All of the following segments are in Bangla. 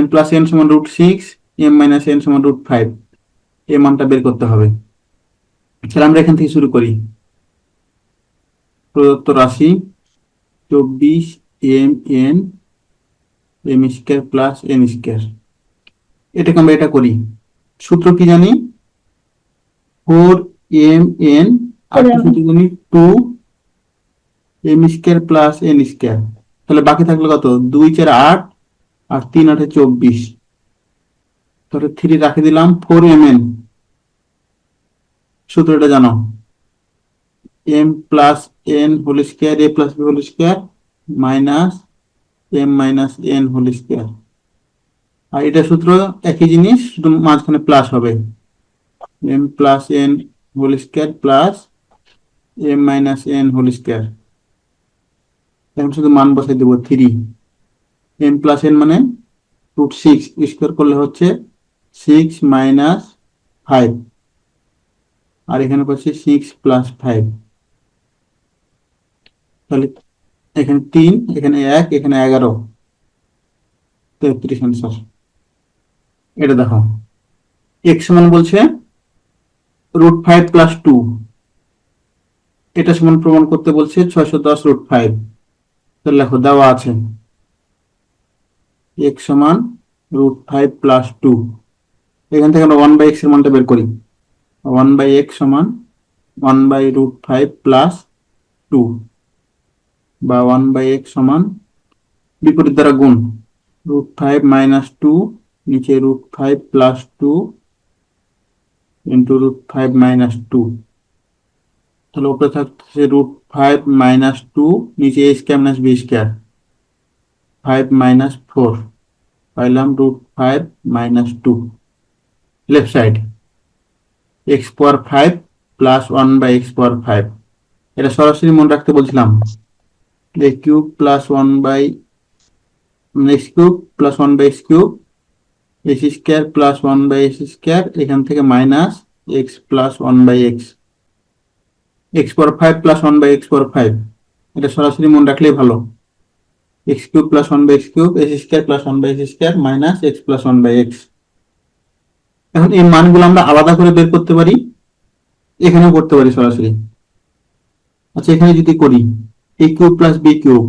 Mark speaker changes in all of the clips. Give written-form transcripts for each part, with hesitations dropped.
Speaker 1: m প্লাস n সমান √6, m মাইনাস n সমান √5, এই মানটা বের করতে হবে। তাহলে আমরা এখান থেকে শুরু করি। প্রদত্ত রাশি 24 mn m² প্লাস n², এটাকে আমরা এটা করি। সূত্র কি জানি? 4mn আর সূত্র জানি 2m² প্লাস n²। তাহলে বাকি থাকলো কত? 2 4 8 আর 3 8 24। তাহলে 3 রাখে দিলাম। 4mn সূত্রটা জানো, m plus n whole square a plus b whole square minus m minus n whole square. আর এটা সূত্র একই জিনিস, শুধু মাঝখানে প্লাস হবে। m plus n whole square plus m minus n whole square. এখন শুধু মান বসাই দেবো 3। m প্লাস n মানে √6 স্কয়ার করলে হচ্ছে 6 মাইনাস 5, আর এখানে পাচ্ছি 6 প্লাস 5। তাহলে এখানে 3, এখানে 1, এখানে 11, 33 আনসার। এটা দেখো, x সমান বলছে √5 প্লাস 2, এটা সমান প্রমাণ করতে বলছে 610 √5। তাহলে দেখো দেওয়া আছে x সমান √5 প্লাস 2। এখান থেকে আমরা 1/x এর মানটা বের করি। 1/x সমান 1/√5 প্লাস 2, বা 1/x সমান বিপরীত দ্বারা গুণ √5 মাইনাস 2, নিচে √5 প্লাস 2 ইন্টু √5 মাইনাস 2। তাহলে উপরে থাকছে √5 মাইনাস 2, নিচে a square minus b square, 5 minus 4, পাইলাম √5 মাইনাস 2। লেফট সাইড x পাওয়ার 5 প্লাস 1/x পাওয়ার 5, এটা সরাসরি মনে রাখতে বলছিলাম। a cube plus 1/x cube plus 1/x cube, x square plus 1/x square, এখান থেকে minus x plus 1/x, x পাওয়ার 5 প্লাস 1/x পাওয়ার 5, এটা সরাসরি মনে রাখলেই ভালো। x cube plus 1/x cube, x square plus 1/x square minus x plus 1/x। এখন এই মানগুলো আমরা আলাদা করে বের করতে পারি, এখানেও করতে পারি সরাসরি। আচ্ছা, এখানে যদি করি a cube plus b cube,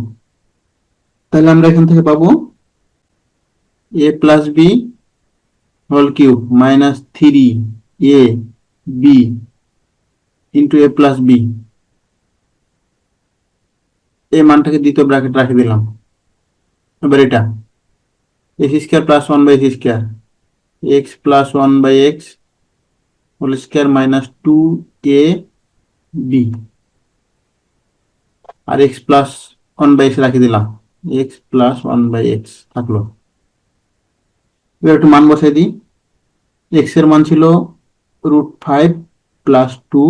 Speaker 1: তাহলে আমরা এখান থেকে পাবো a plus b whole cube minus 3ab into a plus b। এই মানটাকে দ্বিতীয় ব্র্যাকেট রাখে দিলাম। এবার এটা x square plus 1/x square, x plus 1/x whole square minus 2ab, আর x প্লাস 1/x রাখে দিলাম, x প্লাস 1/x থাকলো। এবার একটু মান বসাই দিই। x এর মান ছিল √5 প্লাস 2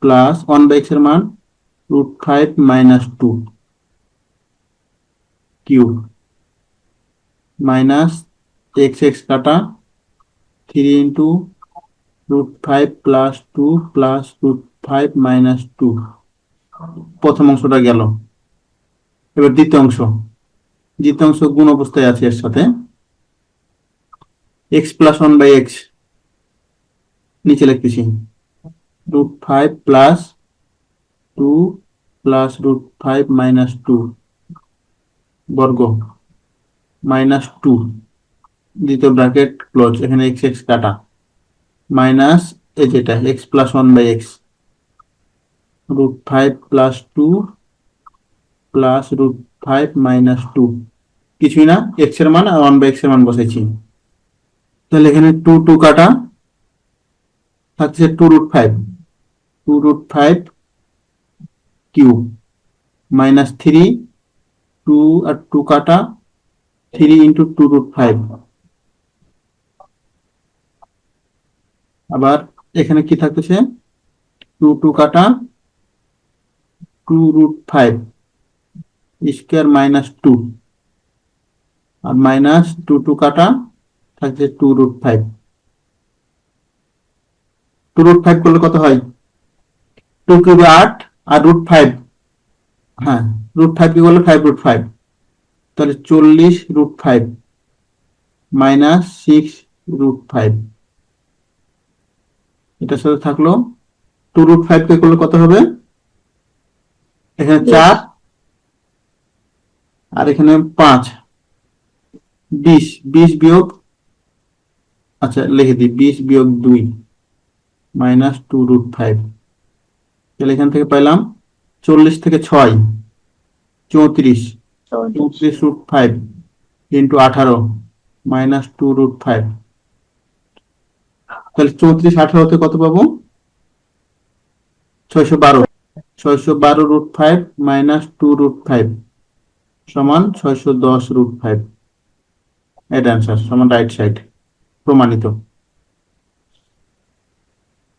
Speaker 1: প্লাস 1/x এর মান √5 মাইনাস 2 কিউব মাইনাস x কাটা 3 ইন্টু √5 প্লাস 2 প্লাস √5 মাইনাস 2। প্রথম অংশটা গেল। এবার দ্বিতীয় অংশ গুণ অবস্থায় আছে এর সাথে। x প্লাস 1/x নিচে লিখতেছি, √5 প্লাস 2 প্লাস √5 মাইনাস 2 বর্গ মাইনাস 2, দ্বিতীয় ব্র্যাকেট ক্লোজ, এখানে x কাটা মাইনাস এই যেটা x plus 1/x √5 plus 2 plus √5 minus 2, কিছুই না, x এর মান আর 1/x এর মান বসাইছি। তাহলে এখানে 2 কাটা থাকছে 2√5 কিউব মাইনাস 3, 2 আর 2 কাটা 3 ইন্টু 2√5। আবার এখানে কি থাকতেছে, 2 কাটা 2√5 স্কয়ার মাইনাস 2, আর মাইনাস 2 কাটা থাকছে 2√5। 2√5 করলে কত হয়? 2 কিউবে 8 আর √5, হ্যাঁ √5 কি করলে 5√5, তাহলে 40 √5 মাইনাস 6√5, এটার সাথে থাকলো 2√5 কে করলে কত হবে? এখানে 4 আর এখানে 5, 20, 20 বিয়োগ, আচ্ছা লিখে দিই, 20 বিয়োগ 2 মাইনাস 2√5। তাহলে এখান থেকে পাইলাম 40 থেকে 6 34, 34√5 ইন্টু 18 মাইনাস 2√5। তাহলে 34 18তে কত পাবো? 612। 612√5 মাইনাস 2√5 সমান 610√5। এটা অ্যান্সার, সমান রাইট সাইড, প্রমাণিত।